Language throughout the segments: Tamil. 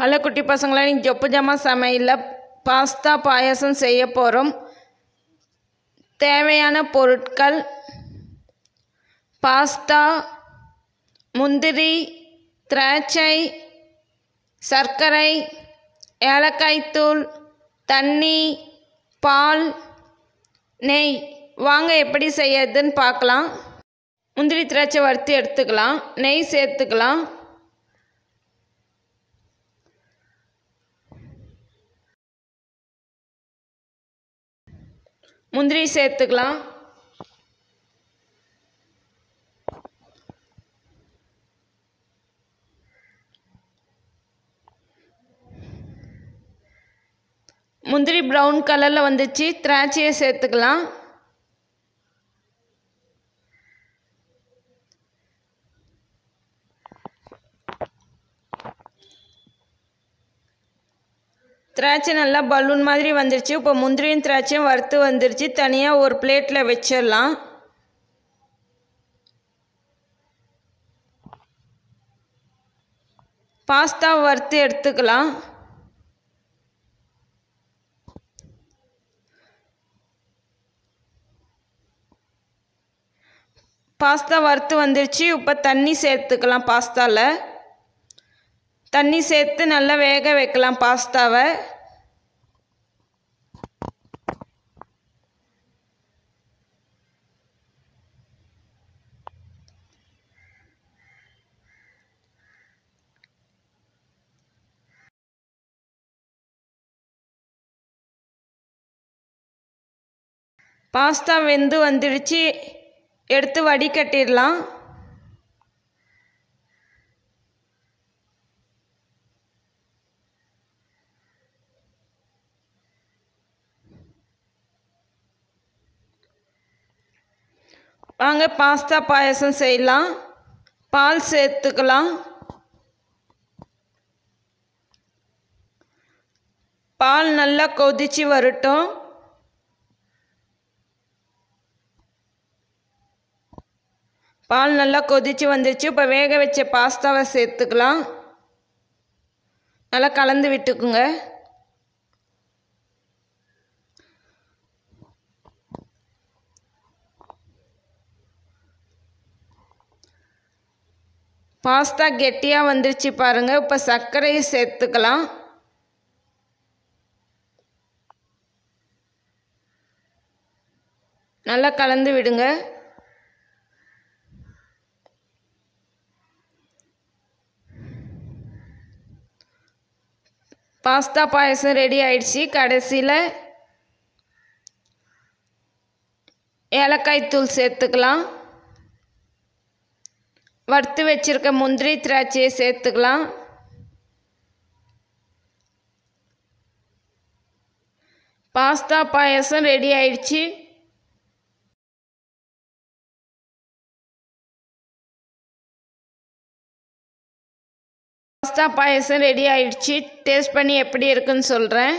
ஹலோ குட்டி பசங்களா, நீங்கள் ஜொப்பு ஜாமா சமையலில் பாஸ்தா பாயாசம் செய்ய போகிறோம். தேவையான பொருட்கள்: பாஸ்தா, முந்திரி, திராட்சை, சர்க்கரை, ஏலக்காய் தூள், தண்ணி, பால், நெய். வாங்க எப்படி செய்யறதுன்னு பார்க்கலாம். முந்திரி திராட்சை வறுத்து எடுத்துக்கலாம். நெய் சேர்த்துக்கலாம். முந்திரி சேர்த்துக்கலாம். முந்திரி ப்ரௌன் கலரில் வந்துச்சு. திராட்சையை சேர்த்துக்கலாம். திராட்சை நல்லா பலூன் மாதிரி வந்துருச்சு. இப்போ முந்திரியும் திராட்சையும் வறுத்து வந்துருச்சு. தனியாக ஒரு பிளேட்டில் வச்சிடலாம். பாஸ்தா வறுத்து எடுத்துக்கலாம். பாஸ்தா வறுத்து வந்துருச்சு. இப்போ தண்ணி சேர்த்துக்கலாம். பாஸ்தாவில் தண்ணி சேர்த்து நல்லா வேக வைக்கலாம் பாஸ்தாவை. பாஸ்தா வெந்து வந்துடுச்சு. எடுத்து வடிகட்டிடலாம். வாங்க பாஸ்தா பாயாசம் செய்யலாம். பால் சேர்த்துக்கலாம். பால் நல்லா கொதிச்சு வரட்டும். பால் நல்லா கொதிச்சு வந்துருச்சு. இப்போ வேக வச்ச பாஸ்தாவை சேர்த்துக்கலாம். நல்லா கலந்து விட்டுக்குங்க. பாஸ்தா கெட்டியாக வந்துருச்சு பாருங்கள். இப்போ சர்க்கரையை சேர்த்துக்கலாம். நல்லா கலந்து விடுங்க. பாஸ்தா பாயசம் ரெடி ஆயிடுச்சு. கடைசியில் ஏலக்காய் தூள் சேர்த்துக்கலாம். வறுத்து வச்சிருக்க முந்திரி திராட்சையை சேர்த்துக்கலாம். பாஸ்தா பாயசம் ரெடி ஆயிடுச்சு. பாஸ்தா பாயசம் ரெடி ஆயிடுச்சு. டேஸ்ட் பண்ணி எப்படி இருக்குன்னு சொல்கிறேன்.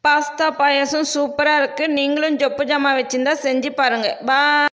பாஸ்தா பாயசம் சூப்பராக இருக்குது. நீங்களும் ஜொப்பு ஜாமா வச்சுருந்தா செஞ்சு பாருங்கள். பாய்.